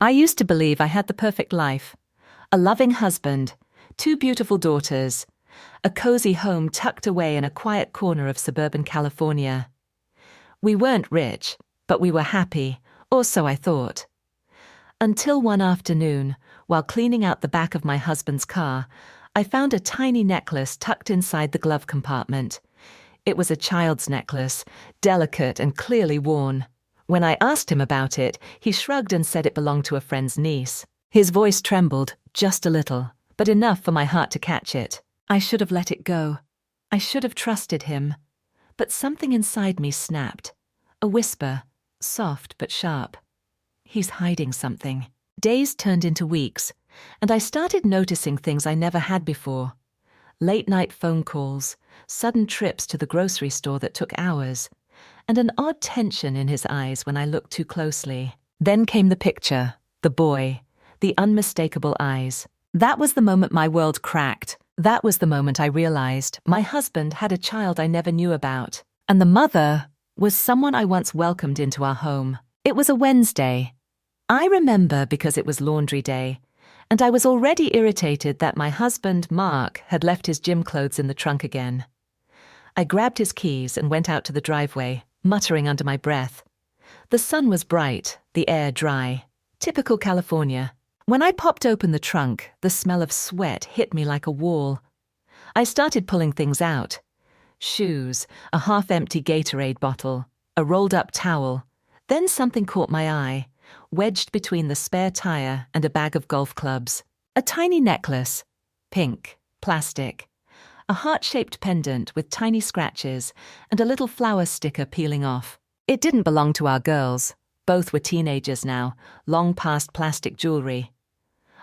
I used to believe I had the perfect life. A loving husband, 2 beautiful daughters, a cozy home tucked away in a quiet corner of suburban California. We weren't rich, but we were happy, or so I thought. Until one afternoon, while cleaning out the back of my husband's car, I found a tiny necklace tucked inside the glove compartment. It was a child's necklace, delicate and clearly worn. When I asked him about it, he shrugged and said it belonged to a friend's niece. His voice trembled, just a little, but enough for my heart to catch it. I should have let it go. I should have trusted him. But something inside me snapped. A whisper, soft but sharp. He's hiding something. Days turned into weeks, and I started noticing things I never had before. Late-night phone calls, sudden trips to the grocery store that took hours, and an odd tension in his eyes when I looked too closely. Then came the picture, the boy, the unmistakable eyes. That was the moment my world cracked. That was the moment I realized my husband had a child I never knew about, and the mother was someone I once welcomed into our home. It was a Wednesday. I remember because it was laundry day, and I was already irritated that my husband, Mark, had left his gym clothes in the trunk again. I grabbed his keys and went out to the driveway, muttering under my breath. The sun was bright, the air dry. Typical California. When I popped open the trunk, the smell of sweat hit me like a wall. I started pulling things out. Shoes, a half-empty Gatorade bottle, a rolled-up towel. Then something caught my eye, wedged between the spare tire and a bag of golf clubs. A tiny necklace, pink, plastic. A heart-shaped pendant with tiny scratches and a little flower sticker peeling off. It didn't belong to our girls. Both were teenagers now, long past plastic jewelry.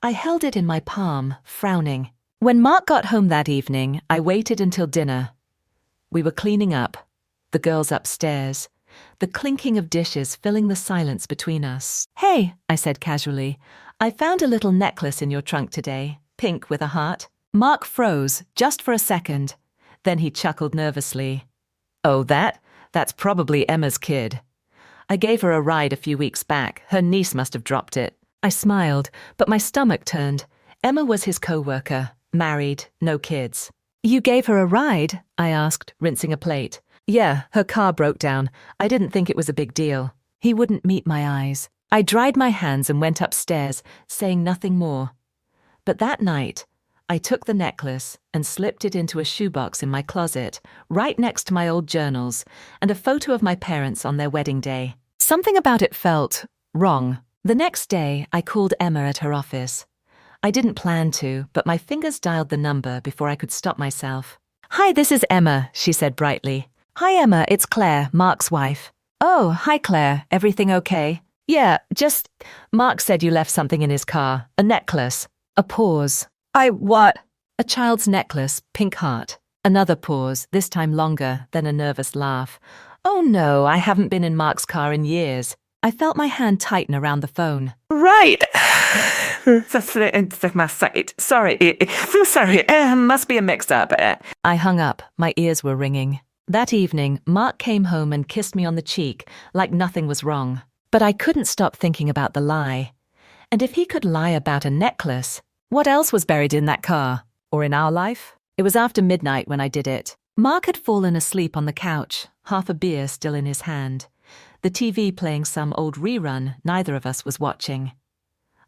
I held it in my palm, frowning. When Mark got home that evening, I waited until dinner. We were cleaning up, the girls upstairs, the clinking of dishes filling the silence between us. "Hey," I said casually, "I found a little necklace in your trunk today, pink with a heart." Mark froze, just for a second. Then he chuckled nervously. "Oh, that's probably Emma's kid. I gave her a ride a few weeks back. Her niece must have dropped it." I smiled, but my stomach turned. Emma was his co-worker, married, no kids. "You gave her a ride?" I asked, rinsing a plate. "Yeah, her car broke down. I didn't think it was a big deal." He wouldn't meet my eyes. I dried my hands and went upstairs, saying nothing more. But that night, I took the necklace and slipped it into a shoebox in my closet, right next to my old journals and a photo of my parents on their wedding day. Something about it felt wrong. The next day, I called Emma at her office. I didn't plan to, but my fingers dialed the number before I could stop myself. "Hi, this is Emma," she said brightly. "Hi, Emma, it's Claire, Mark's wife." "Oh, hi, Claire. Everything okay?" "Yeah, just... Mark said you left something in his car. A necklace." A pause. What?" "A child's necklace, pink heart." Another pause, this time longer, then a nervous laugh. "Oh no, I haven't been in Mark's car in years." I felt my hand tighten around the phone. "Right. That's my site. Sorry. So sorry. Must be a mix-up." I hung up. My ears were ringing. That evening, Mark came home and kissed me on the cheek, like nothing was wrong. But I couldn't stop thinking about the lie. And if he could lie about a necklace, what else was buried in that car? Or in our life? It was after midnight when I did it. Mark had fallen asleep on the couch, half a beer still in his hand. The TV playing some old rerun neither of us was watching.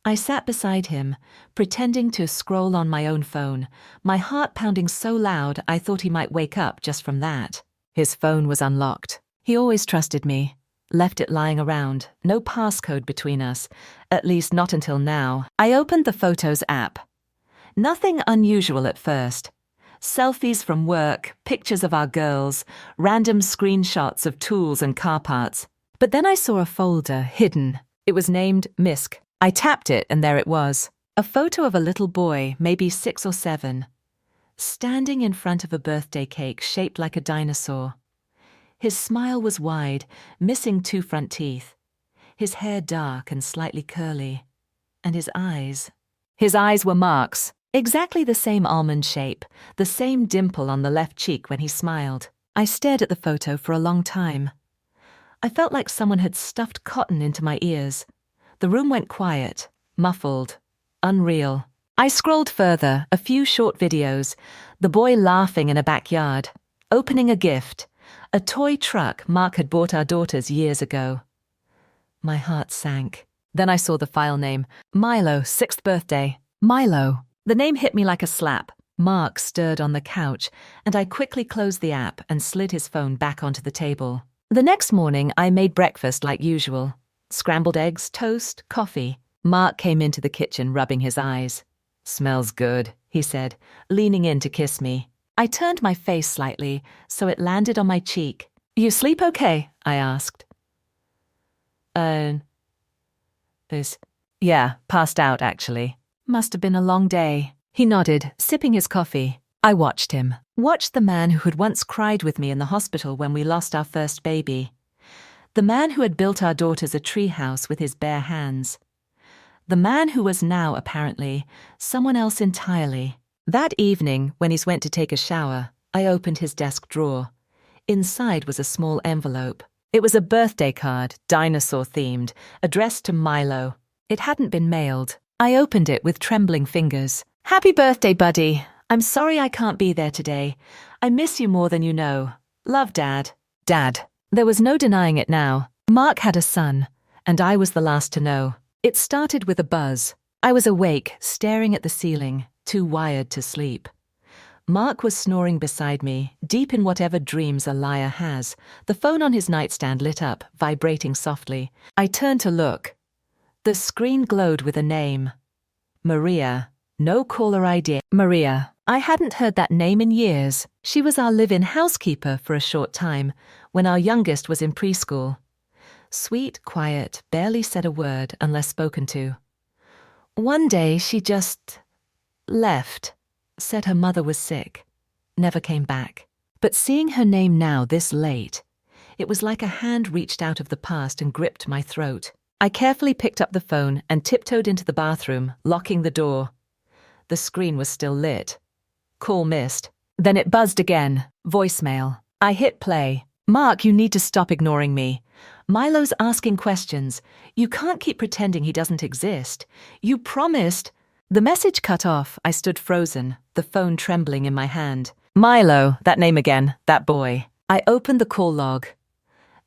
I sat beside him, pretending to scroll on my own phone, my heart pounding so loud I thought he might wake up just from that. His phone was unlocked. He always trusted me. Left it lying around, no passcode between us, at least not until now. I opened the Photos app. Nothing unusual at first. Selfies from work, pictures of our girls, random screenshots of tools and car parts. But then I saw a folder hidden. It was named Misc. I tapped it and there it was. A photo of a little boy, maybe 6 or 7, standing in front of a birthday cake shaped like a dinosaur. His smile was wide, missing 2 front teeth. His hair dark and slightly curly. And his eyes. His eyes were Mark's. Exactly the same almond shape, the same dimple on the left cheek when he smiled. I stared at the photo for a long time. I felt like someone had stuffed cotton into my ears. The room went quiet, muffled, unreal. I scrolled further, a few short videos, the boy laughing in a backyard, opening a gift, a toy truck Mark had bought our daughters years ago. My heart sank. Then I saw the file name, Milo, 6th birthday. Milo. The name hit me like a slap. Mark stirred on the couch, and I quickly closed the app and slid his phone back onto the table. The next morning, I made breakfast like usual. Scrambled eggs, toast, coffee. Mark came into the kitchen, rubbing his eyes. "Smells good," he said, leaning in to kiss me. I turned my face slightly, so it landed on my cheek. "You sleep okay?" I asked. Yeah, passed out, actually. Must have been a long day." He nodded, sipping his coffee. I watched him. Watched the man who had once cried with me in the hospital when we lost our first baby. The man who had built our daughters a treehouse with his bare hands. The man who was now, apparently, someone else entirely. That evening, when he went to take a shower, I opened his desk drawer. Inside was a small envelope. It was a birthday card, dinosaur-themed, addressed to Milo. It hadn't been mailed. I opened it with trembling fingers. "Happy birthday, buddy. I'm sorry I can't be there today. I miss you more than you know. Love, Dad." Dad. There was no denying it now. Mark had a son, and I was the last to know. It started with a buzz. I was awake, staring at the ceiling, too wired to sleep. Mark was snoring beside me, deep in whatever dreams a liar has. The phone on his nightstand lit up, vibrating softly. I turned to look. The screen glowed with a name. Maria. No caller ID. Maria. I hadn't heard that name in years. She was our live-in housekeeper for a short time, when our youngest was in preschool. Sweet, quiet, barely said a word unless spoken to. One day she just left, said her mother was sick, never came back. But seeing her name now this late, it was like a hand reached out of the past and gripped my throat. I carefully picked up the phone and tiptoed into the bathroom, locking the door. The screen was still lit. Call missed. Then it buzzed again. Voicemail. I hit play. "Mark, you need to stop ignoring me. Milo's asking questions. You can't keep pretending he doesn't exist. You promised." The message cut off. I stood frozen, the phone trembling in my hand. Milo, that name again, that boy. I opened the call log.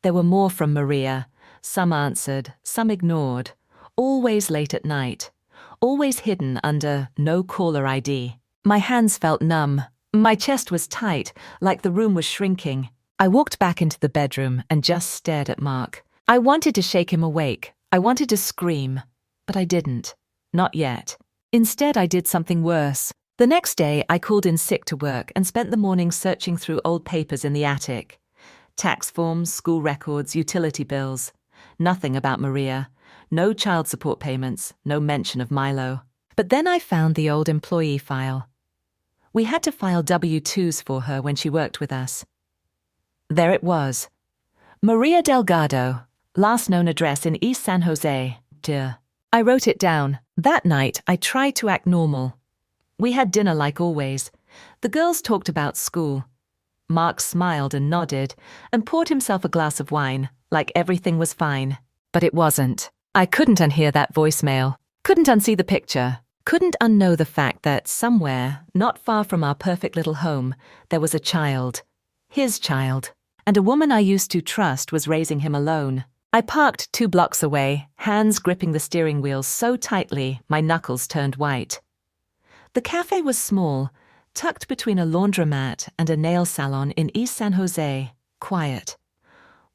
There were more from Maria. Some answered, some ignored. Always late at night. Always hidden under no caller ID. My hands felt numb. My chest was tight, like the room was shrinking. I walked back into the bedroom and just stared at Mark. I wanted to shake him awake. I wanted to scream. But I didn't. Not yet. Instead, I did something worse. The next day, I called in sick to work and spent the morning searching through old papers in the attic. Tax forms, school records, utility bills. Nothing about Maria. No child support payments, no mention of Milo. But then I found the old employee file. We had to file W-2s for her when she worked with us. There it was. Maria Delgado, last known address in East San Jose. I wrote it down. That night, I tried to act normal. We had dinner like always. The girls talked about school. Mark smiled and nodded and poured himself a glass of wine, like everything was fine. But it wasn't. I couldn't unhear that voicemail. Couldn't unsee the picture. Couldn't unknow the fact that somewhere, not far from our perfect little home, there was a child. His child. And a woman I used to trust was raising him alone. I parked 2 blocks away, hands gripping the steering wheel so tightly my knuckles turned white. The cafe was small, tucked between a laundromat and a nail salon in East San Jose, quiet,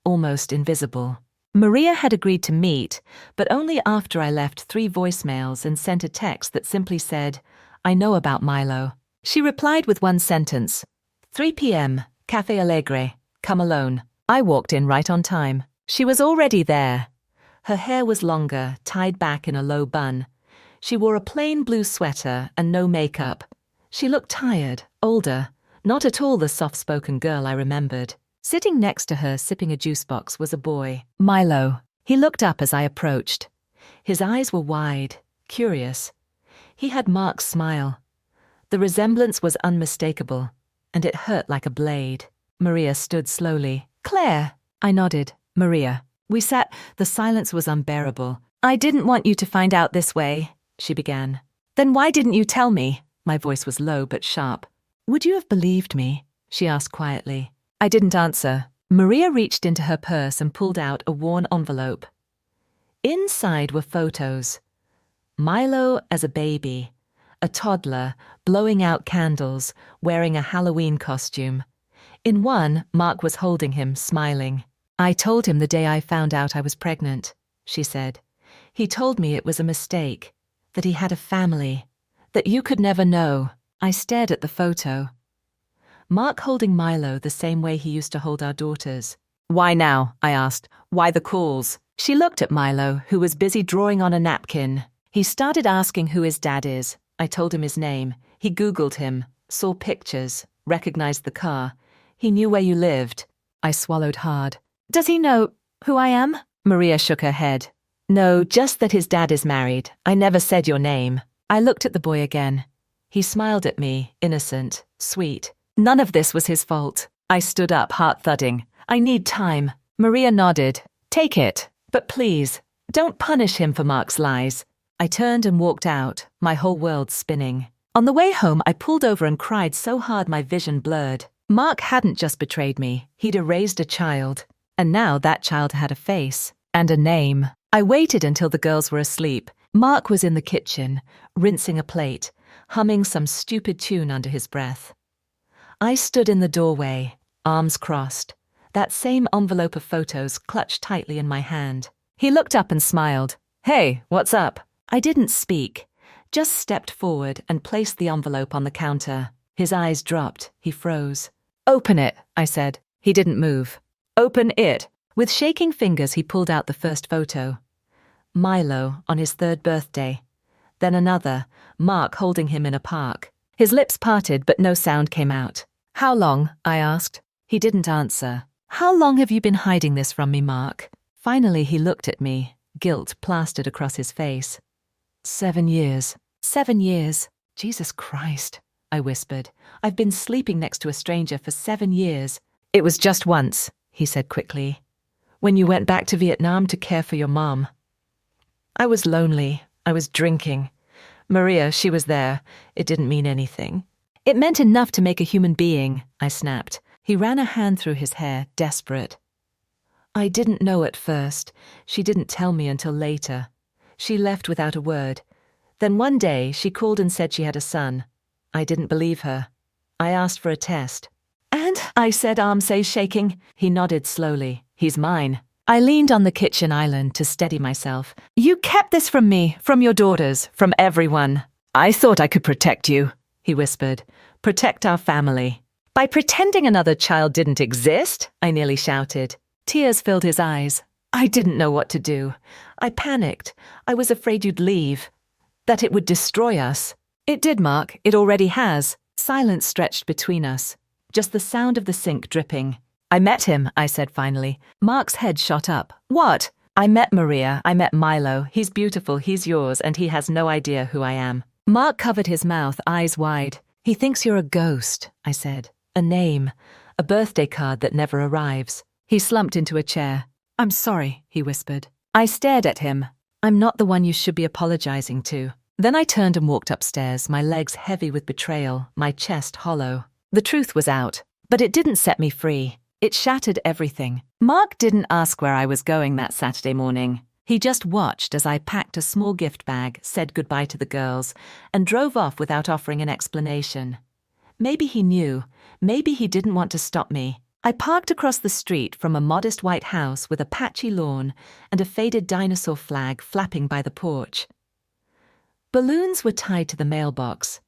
almost invisible. Maria had agreed to meet, but only after I left 3 voicemails and sent a text that simply said, "I know about Milo." She replied with one sentence, 3 p.m., Cafe Alegre, come alone. I walked in right on time. She was already there. Her hair was longer, tied back in a low bun. She wore a plain blue sweater and no makeup. She looked tired, older, not at all the soft-spoken girl I remembered. Sitting next to her, sipping a juice box, was a boy, Milo. He looked up as I approached. His eyes were wide, curious. He had Mark's smile. The resemblance was unmistakable, and it hurt like a blade. Maria stood slowly. "Claire!" I nodded. "Maria." We sat. The silence was unbearable. I didn't want you to find out this way, she began. Then why didn't you tell me? My voice was low but sharp. Would you have believed me? She asked quietly. I didn't answer. Maria reached into her purse and pulled out a worn envelope. Inside were photos. Milo as a baby, a toddler, blowing out candles, wearing a Halloween costume. In one, Mark was holding him, smiling. I told him the day I found out I was pregnant, she said. He told me it was a mistake, that he had a family, that you could never know. I stared at the photo. Mark holding Milo the same way he used to hold our daughters. Why now? I asked. Why the calls? She looked at Milo, who was busy drawing on a napkin. He started asking who his dad is. I told him his name. He Googled him, saw pictures, recognized the car. He knew where you lived. I swallowed hard. Does he know who I am? Maria shook her head. No, just that his dad is married. I never said your name. I looked at the boy again. He smiled at me, innocent, sweet. None of this was his fault. I stood up, heart thudding. I need time. Maria nodded. Take it. But please, don't punish him for Mark's lies. I turned and walked out, my whole world spinning. On the way home, I pulled over and cried so hard my vision blurred. Mark hadn't just betrayed me. He'd erased a child. And now that child had a face and a name. I waited until the girls were asleep. Mark was in the kitchen, rinsing a plate, humming some stupid tune under his breath. I stood in the doorway, arms crossed, that same envelope of photos clutched tightly in my hand. He looked up and smiled. Hey, what's up? I didn't speak, just stepped forward and placed the envelope on the counter. His eyes dropped. He froze. Open it, I said. He didn't move. Open it. With shaking fingers, he pulled out the first photo. Milo on his 3rd birthday. Then another, Mark holding him in a park. His lips parted, but no sound came out. How long? I asked. He didn't answer. How long have you been hiding this from me, Mark? Finally, he looked at me, guilt plastered across his face. 7 years. 7 years. Jesus Christ, I whispered. I've been sleeping next to a stranger for 7 years. It was just once, he said quickly. When you went back to Vietnam to care for your mom. I was lonely. I was drinking. Maria, she was there. It didn't mean anything. It meant enough to make a human being, I snapped. He ran a hand through his hair, desperate. I didn't know at first. She didn't tell me until later. She left without a word. Then one day, she called and said she had a son. I didn't believe her. I asked for a test. And, I said, arms shaking. He nodded slowly. He's mine. I leaned on the kitchen island to steady myself. You kept this from me, from your daughters, from everyone. I thought I could protect you, he whispered. Protect our family. By pretending another child didn't exist, I nearly shouted. Tears filled his eyes. I didn't know what to do. I panicked. I was afraid you'd leave. That it would destroy us. It did, Mark. It already has. Silence stretched between us. Just the sound of the sink dripping. I met him, I said finally. Mark's head shot up. What? I met Maria. I met Milo. He's beautiful. He's yours, and he has no idea who I am. Mark covered his mouth, eyes wide. He thinks you're a ghost, I said. A name. A birthday card that never arrives. He slumped into a chair. I'm sorry, he whispered. I stared at him. I'm not the one you should be apologizing to. Then I turned and walked upstairs, my legs heavy with betrayal, my chest hollow. The truth was out, but it didn't set me free. It shattered everything. Mark didn't ask where I was going that Saturday morning. He just watched as I packed a small gift bag, said goodbye to the girls, and drove off without offering an explanation. Maybe he knew. Maybe he didn't want to stop me. I parked across the street from a modest white house with a patchy lawn and a faded dinosaur flag flapping by the porch. Balloons were tied to the mailbox.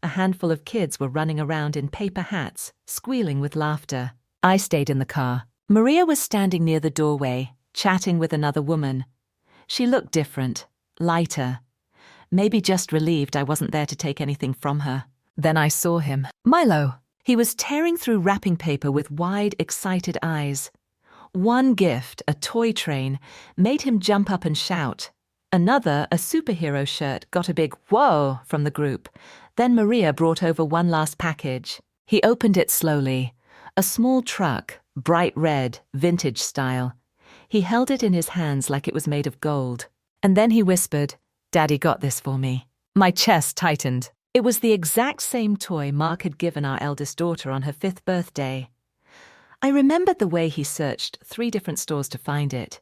A handful of kids were running around in paper hats, squealing with laughter. I stayed in the car. Maria was standing near the doorway, chatting with another woman. She looked different, lighter. Maybe just relieved I wasn't there to take anything from her. Then I saw him. Milo. He was tearing through wrapping paper with wide, excited eyes. One gift, a toy train, made him jump up and shout. Another, a superhero shirt, got a big whoa from the group. Then Maria brought over one last package. He opened it slowly. A small truck, bright red, vintage style. He held it in his hands like it was made of gold. And then he whispered, "Daddy got this for me." My chest tightened. It was the exact same toy Mark had given our eldest daughter on her 5th birthday. I remembered the way he searched 3 different stores to find it.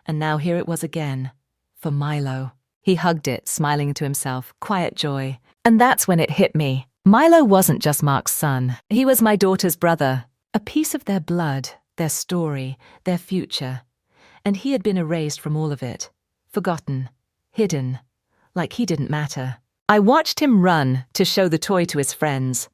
And now here it was again, for Milo. He hugged it, smiling to himself, quiet joy. And that's when it hit me. Milo wasn't just Mark's son. He was my daughter's brother, a piece of their blood, their story, their future. And he had been erased from all of it, forgotten, hidden, like he didn't matter. I watched him run to show the toy to his friends.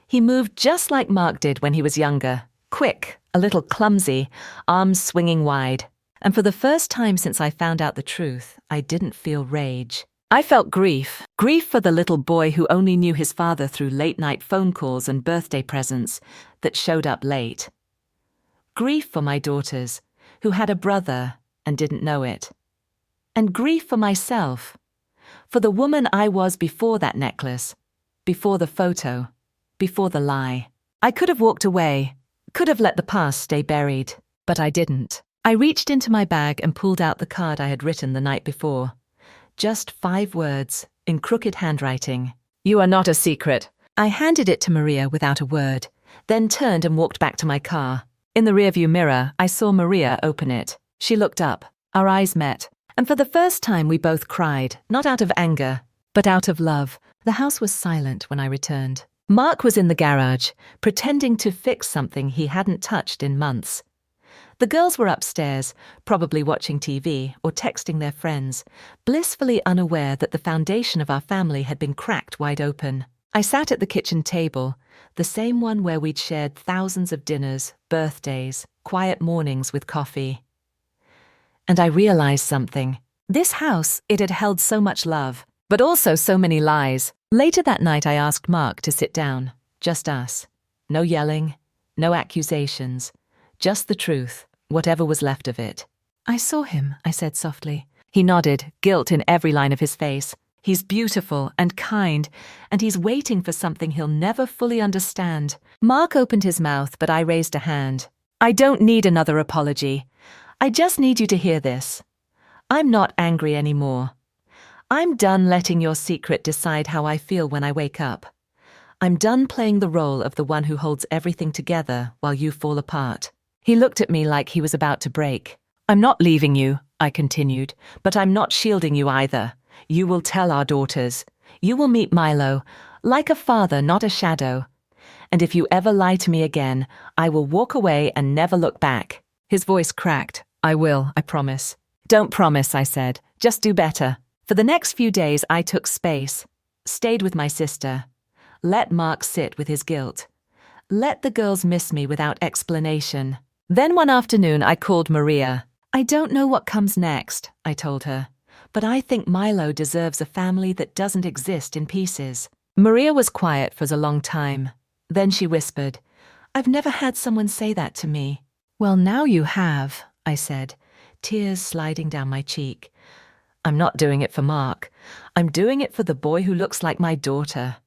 He moved just like Mark did when he was younger, quick, a little clumsy, arms swinging wide. And for the first time since I found out the truth, I didn't feel rage. I felt grief. Grief for the little boy who only knew his father through late-night phone calls and birthday presents that showed up late. Grief for my daughters, who had a brother and didn't know it. And grief for myself, for the woman I was before that necklace, before the photo, before the lie. I could have walked away, could have let the past stay buried, but I didn't. I reached into my bag and pulled out the card I had written the night before. Just 5 words, in crooked handwriting. "You are not a secret." I handed it to Maria without a word, then turned and walked back to my car. In the rearview mirror, I saw Maria open it. She looked up. Our eyes met. And for the first time, we both cried, not out of anger, but out of love. The house was silent when I returned. Mark was in the garage, pretending to fix something he hadn't touched in months. The girls were upstairs, probably watching TV or texting their friends, blissfully unaware that the foundation of our family had been cracked wide open. I sat at the kitchen table, the same one where we'd shared thousands of dinners, birthdays, quiet mornings with coffee. And I realized something. This house, it had held so much love, but also so many lies. Later that night I asked Mark to sit down, just us. No yelling, no accusations, just the truth, whatever was left of it. "I saw him," I said softly. He nodded, guilt in every line of his face. "He's beautiful and kind, and he's waiting for something he'll never fully understand." Mark opened his mouth, but I raised a hand. "I don't need another apology. I just need you to hear this. I'm not angry anymore. I'm done letting your secret decide how I feel when I wake up. I'm done playing the role of the one who holds everything together while you fall apart." He looked at me like he was about to break. "I'm not leaving you," I continued, "but I'm not shielding you either. You will tell our daughters. You will meet Milo, like a father, not a shadow. And if you ever lie to me again, I will walk away and never look back." His voice cracked. "I will, I promise." "Don't promise," I said. "Just do better." For the next few days, I took space, stayed with my sister, let Mark sit with his guilt, let the girls miss me without explanation. Then one afternoon, I called Maria. "I don't know what comes next," I told her, "but I think Milo deserves a family that doesn't exist in pieces." Maria was quiet for a long time. Then she whispered, "I've never had someone say that to me." "Well, now you have," I said, tears sliding down my cheek. "I'm not doing it for Mark. I'm doing it for the boy who looks like my daughter,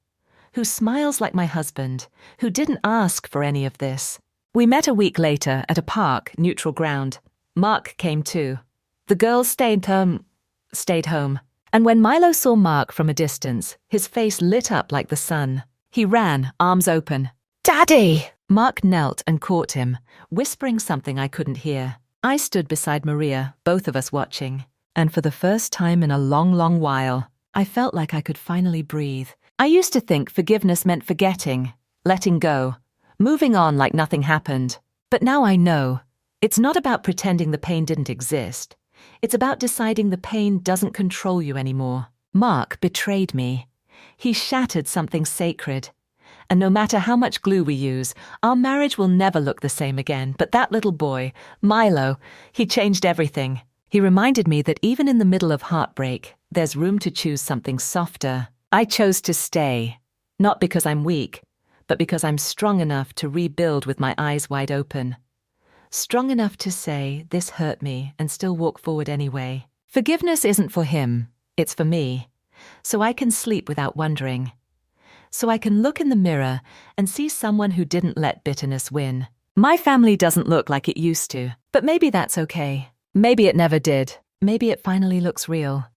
who smiles like my husband, who didn't ask for any of this." We met a week later at a park, neutral ground. Mark came too. The girls stayed home. And when Milo saw Mark from a distance, his face lit up like the sun. He ran, arms open. "Daddy!" Mark knelt and caught him, whispering something I couldn't hear. I stood beside Maria, both of us watching. And for the first time in a long, long while, I felt like I could finally breathe. I used to think forgiveness meant forgetting, letting go, moving on like nothing happened. But now I know. It's not about pretending the pain didn't exist. It's about deciding the pain doesn't control you anymore. Mark betrayed me. He shattered something sacred. And no matter how much glue we use, our marriage will never look the same again. But that little boy, Milo, he changed everything. He reminded me that even in the middle of heartbreak, there's room to choose something softer. I chose to stay, not because I'm weak, but because I'm strong enough to rebuild with my eyes wide open. Strong enough to say, "This hurt me," and still walk forward anyway. Forgiveness isn't for him, it's for me. So I can sleep without wondering. So I can look in the mirror and see someone who didn't let bitterness win. My family doesn't look like it used to, but maybe that's okay. Maybe it never did. Maybe it finally looks real.